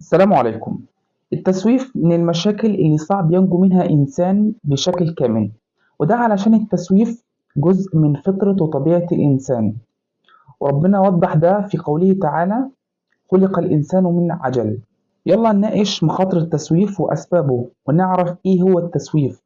السلام عليكم. التسويف من المشاكل اللي صعب ينجو منها إنسان بشكل كامل، وده علشان التسويف جزء من فطرة وطبيعة الإنسان، وربنا وضح ده في قوله تعالى: خلق الإنسان من عجل. يلا نناقش مخاطر التسويف وأسبابه، ونعرف إيه هو التسويف،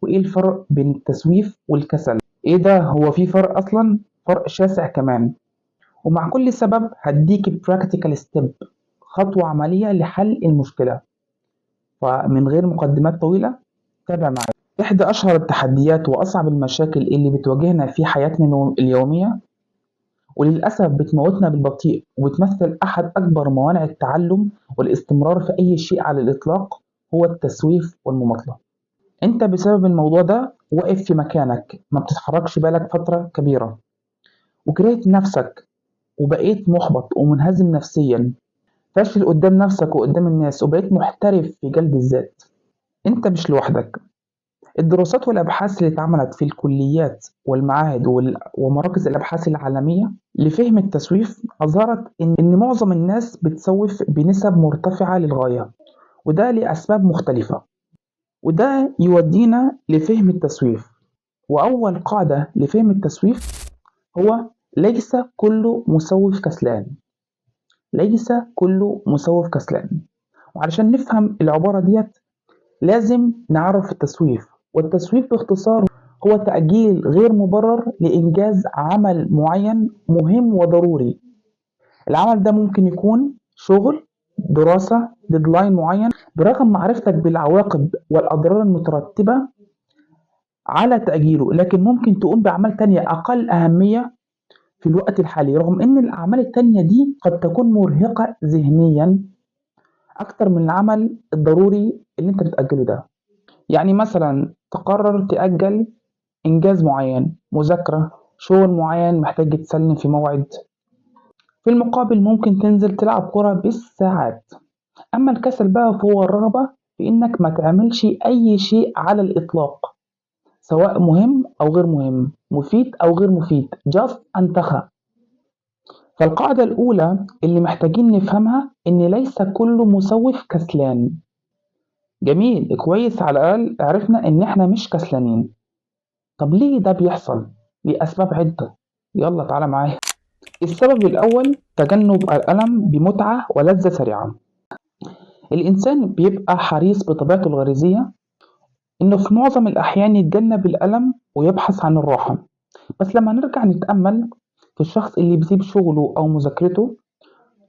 وإيه الفرق بين التسويف والكسل. إيه ده، هو في فرق أصلا؟ فرق شاسع كمان. ومع كل سبب هديك براكتيكال ستيب، خطوة عملية لحل المشكلة. فمن غير مقدمات طويلة، تابع معايا. إحدى أشهر التحديات وأصعب المشاكل اللي بتواجهنا في حياتنا اليومية، وللأسف بتموتنا بالبطيء وبتمثل أحد أكبر موانع التعلم والاستمرار في أي شيء على الإطلاق، هو التسويف والمماطلة. أنت بسبب الموضوع ده واقف في مكانك، ما بتتحركش بالك فترة كبيرة، وكرهت نفسك، وبقيت محبط ومنهزم نفسيا، فاشل قدام نفسك وقدام الناس، وبقيت محترف في جلد الذات. أنت مش لوحدك. الدراسات والأبحاث اللي اتعملت في الكليات والمعاهد ومراكز الأبحاث العالمية لفهم التسويف أظهرت إن معظم الناس بتسوف بنسب مرتفعة للغاية، وده لأسباب مختلفة. وده يودينا لفهم التسويف. وأول قاعدة لفهم التسويف هو: ليس كل مسوف كسلان. ليس كل مسوف كسلان. وعلشان نفهم العبارة ديت لازم نعرف التسويف. والتسويف باختصار هو تأجيل غير مبرر لإنجاز عمل معين مهم وضروري. العمل ده ممكن يكون شغل، دراسة، ديدلاين معين، برغم معرفتك بالعواقب والأضرار المترتبة على تأجيله، لكن ممكن تقوم بأعمال تانية أقل أهمية في الوقت الحالي، رغم إن الأعمال التانية دي قد تكون مرهقة ذهنيا أكتر من العمل الضروري اللي أنت بتأجله ده. يعني مثلا تقرر تأجل إنجاز معين، مذاكرة، شغل معين محتاج يتسلم في موعد، في المقابل ممكن تنزل تلعب كرة بالساعات. أما الكسل بقى فهو الرغبة في إنك ما تعملش أي شيء على الإطلاق، سواء مهم أو غير مهم، مفيد أو غير مفيد، just أنتخى. فالقاعدة الأولى اللي محتاجين نفهمها إن ليس كل مسوف كسلان. جميل، كويس، على الأقل عرفنا إن إحنا مش كسلانين. طب ليه ده بيحصل؟ لأسباب عدة. يلا تعالى معايا. السبب الأول: تجنب الألم بمتعة ولذة سريعة. الإنسان بيبقى حريص بطبيعته الغريزية إنه في معظم الأحيان يتجنب الألم ويبحث عن الراحة. بس لما نرجع نتأمل في الشخص اللي بيسيب شغله أو مذاكرته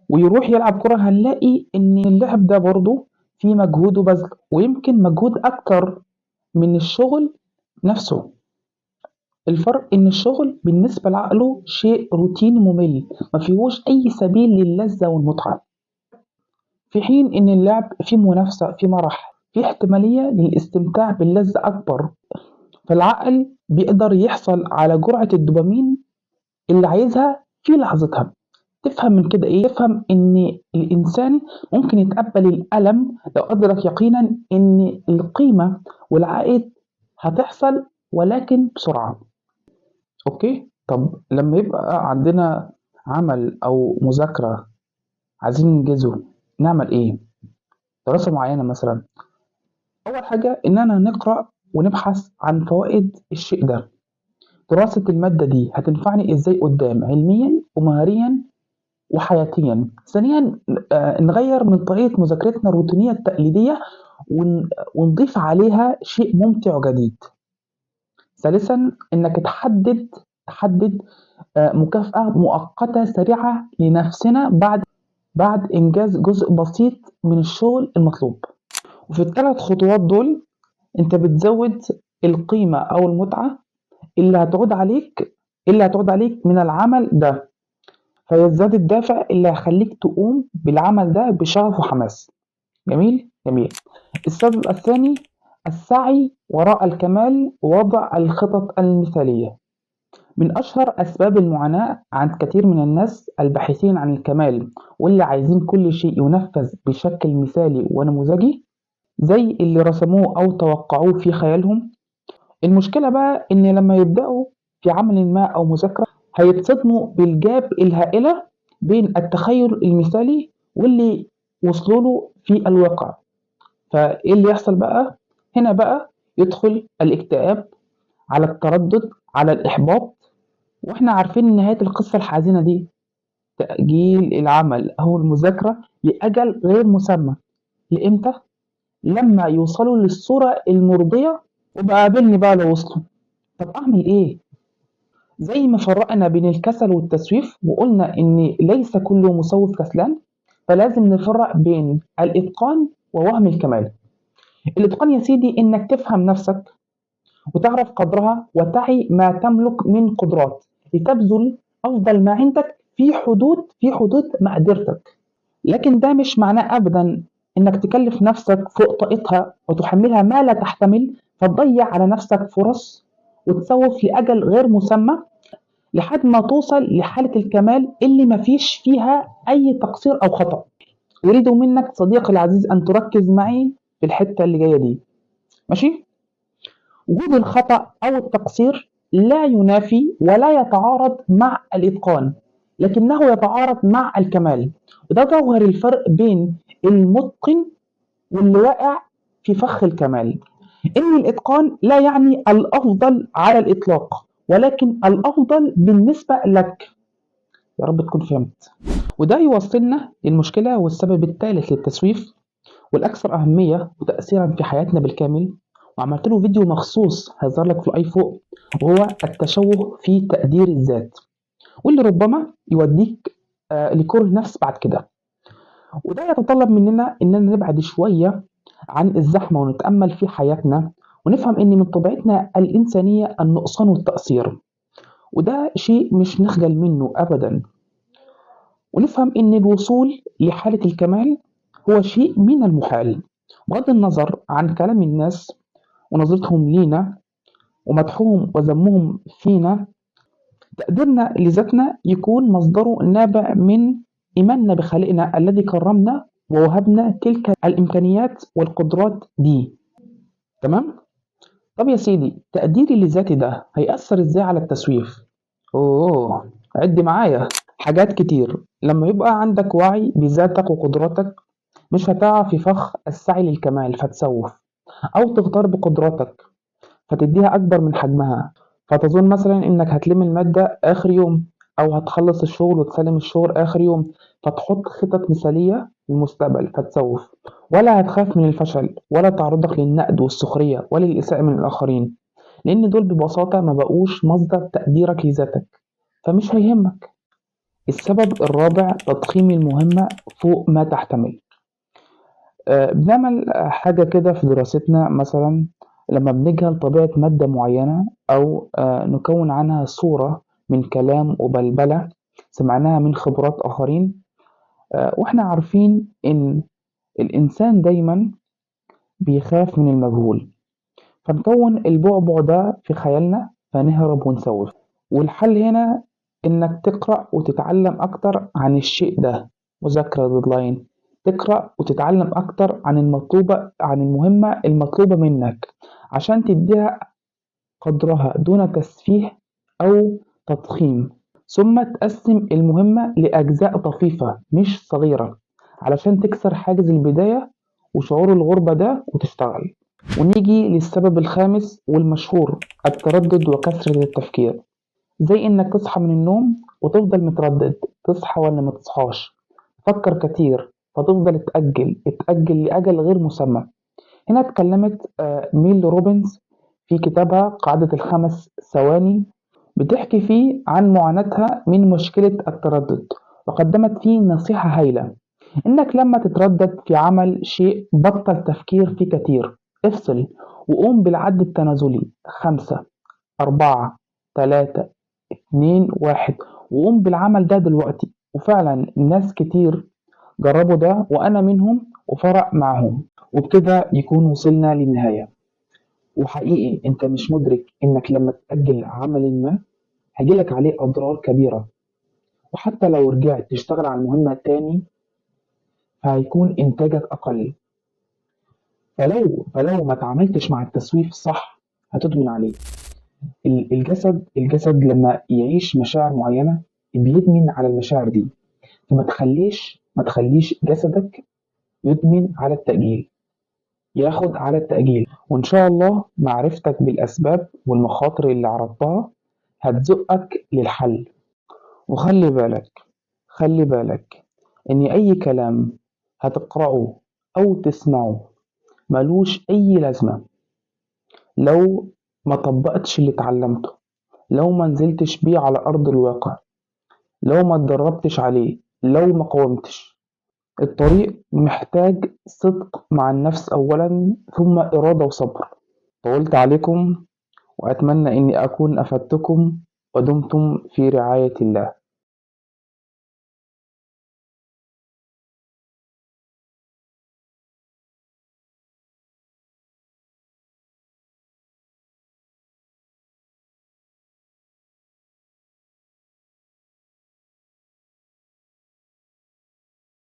ويروح يلعب كرة، هنلاقي إن اللعب ده برضه فيه مجهود وبذل، ويمكن مجهود أكتر من الشغل نفسه. الفرق إن الشغل بالنسبة لعقله شيء روتيني ممل، مفيهوش أي سبيل للذة والمتعة، في حين إن اللعب فيه منافسة، فيه مرح، فيه احتمالية للاستمتاع باللذة أكبر. فالعقل بيقدر يحصل على جرعة الدوبامين اللي عايزها في لحظتها. تفهم من كده إيه؟ تفهم إن الإنسان ممكن يتقبل الألم لو أدرك يقينا إن القيمة والعائد هتحصل، ولكن بسرعة. أوكي؟ طب لما يبقى عندنا عمل أو مذاكرة عايزين ننجزه، نعمل إيه؟ دراسة معينة مثلا. أول حاجة إننا نقرأ ونبحث عن فوائد الشيء ده. دراسة المادة دي هتنفعني إزاي قدام، علميا ومهاريا وحياتيا. ثانيا، نغير من طريقة مذاكرتنا الروتينية التقليدية ونضيف عليها شيء ممتع وجديد. ثالثا، إنك تحدد مكافأة مؤقتة سريعة لنفسنا بعد إنجاز جزء بسيط من الشغل المطلوب. وفي الثلاث خطوات دول أنت بتزود القيمة أو المتعة اللي هتعود عليك من العمل ده، فيزداد الدافع اللي هيخليك تقوم بالعمل ده بشغف وحماس. جميل جميل. السبب الثاني: السعي وراء الكمال ووضع الخطط المثالية. من أشهر أسباب المعاناة عند كثير من الناس الباحثين عن الكمال، واللي عايزين كل شيء ينفذ بشكل مثالي ونموذجي زي اللي رسموه أو توقعوه في خيالهم. المشكلة بقى إن لما يبدأوا في عمل ما أو مذاكرة هيتصدموا بالجاب الهائلة بين التخيل المثالي واللي وصلوا له في الواقع. فإيه اللي يحصل بقى؟ هنا بقى يدخل الاكتئاب، على التردد، على الإحباط. وإحنا عارفين نهاية القصة الحزينة دي، تأجيل العمل أو المذاكرة لأجل غير مسمى. لإمتى؟ لما يوصلوا للصورة المرضية وبقابلني بقى لو وصلوا. طب أعمل إيه؟ زي ما فرقنا بين الكسل والتسويف وقلنا إن ليس كل مسوف كسلان، فلازم نفرق بين الإتقان ووهم الكمال. الإتقان يا سيدي إنك تفهم نفسك وتعرف قدرها وتعي ما تملك من قدرات لتبذل أفضل ما عندك في حدود مقدرتك. لكن ده مش معناه أبدا إنك تكلف نفسك فوق طاقتها وتحملها ما لا تحتمل، فتضيع على نفسك فرص وتسوف لأجل غير مسمى لحد ما توصل لحالة الكمال اللي مفيش فيها أي تقصير أو خطأ. أريد منك صديقي العزيز أن تركز معي في الحتة اللي جاية دي، ماشي؟ وجود الخطأ أو التقصير لا ينافي ولا يتعارض مع الإتقان، لكنه يتعارض مع الكمال. وده جوهر الفرق بين المتقن واللي واقع في فخ الكمال. إن الإتقان لا يعني الأفضل على الإطلاق، ولكن الأفضل بالنسبة لك. يا رب تكون فهمت. وده يوصلنا للمشكلة والسبب الثالث للتسويف والأكثر أهمية وتأثيرا في حياتنا بالكامل، وعملت له فيديو مخصوص هيظهر لك في الأي فوق، وهو التشوه في تقدير الذات، واللي ربما يوديك لكره نفس بعد كده. وده يتطلب مننا إننا نبعد شوية عن الزحمة ونتأمل في حياتنا، ونفهم إن من طبيعتنا الإنسانية النقصان والتقصير، وده شيء مش نخجل منه أبدا. ونفهم إن الوصول لحالة الكمال هو شيء من المحال، بغض النظر عن كلام الناس ونظرتهم لينا ومدحهم وذمهم فينا. تقديرنا لذاتنا يكون مصدره نابع من إيماننا بخالقنا الذي كرمنا ووهبنا تلك الإمكانيات والقدرات دي. تمام؟ طب يا سيدي، تقديري لذاتي ده هيأثر إزاي على التسويف؟ عد معايا حاجات كتير. لما يبقى عندك وعي بذاتك وقدراتك، مش هتقع في فخ السعي للكمال فتسوف، أو تغتر بقدراتك فتديها أكبر من حجمها، فتظن مثلا إنك هتلم المادة آخر يوم، أو هتخلص الشغل وتسلم الشغل آخر يوم، فتحط خطط مثالية للمستقبل فتسوف. ولا هتخاف من الفشل ولا تعرضك للنقد والسخرية ولا الإساءة من الآخرين، لأن دول ببساطة ما بقوش مصدر تقديرك لذاتك، فمش هيهمك. السبب الرابع، تضخيم المهمة فوق ما تحتمل. بنعمل حاجة كده في دراستنا، مثلا لما بنجهل طبيعة مادة معينة أو نكون عنها صورة من كلام وبلبلة سمعناها من خبرات آخرين، وإحنا عارفين إن الإنسان دايما بيخاف من المجهول، فنكون البعبع ده في خيالنا فنهرب ونسوف. والحل هنا إنك تقرأ وتتعلم أكتر عن الشيء ده، مذاكرة ديدلاين، تقرأ وتتعلم أكتر عن المهمة المطلوبة منك عشان تديها قدرها دون تسفيه أو تضخيم. ثم تقسم المهمة لأجزاء طفيفة مش صغيرة علشان تكسر حاجز البداية وشعور الغربة ده وتشتغل. ونيجي للسبب الخامس والمشهور، التردد وكثرة التفكير. زي إنك تصحى من النوم وتفضل متردد تصحى ولا ما تصحاش، تفكر كتير فتفضل تأجل لأجل غير مسمى. هنا اتكلمت ميل روبنز في كتابها قاعدة الخمس ثواني، بتحكي فيه عن معاناتها من مشكلة التردد، وقدمت فيه نصيحة هايلة: إنك لما تتردد في عمل شيء بطل تفكير فيه كتير، افصل وقوم بالعد التنازلي: 5 4 3 2 1، وقوم بالعمل ده دلوقتي. وفعلا ناس كتير جربوا ده وأنا منهم وفرق معهم. وبكده يكون وصلنا للنهاية. وحقيقي أنت مش مدرك إنك لما تأجل عمل ما هيجيلك عليه أضرار كبيرة، وحتى لو رجعت تشتغل على المهمة تاني فهيكون إنتاجك أقل. فلو ما تعاملتش مع التسويف صح هتدمن عليه. الجسد لما يعيش مشاعر معينة بيدمن على المشاعر دي، فما تخليش جسدك يدمن على التأجيل، ياخد على التأجيل. وإن شاء الله معرفتك بالأسباب والمخاطر اللي عرضتها هتزقك للحل. وخلي بالك، خلي بالك إن أي كلام هتقرأه أو تسمعه ملوش أي لازمة لو ما طبقتش اللي اتعلمته، لو ما نزلتش بيه على أرض الواقع، لو ما اتدربتش عليه، لو ما قاومتش. الطريق محتاج صدق مع النفس أولا، ثم إرادة وصبر. طولت عليكم وأتمنى إني أكون أفدتكم، ودمتم في رعاية الله.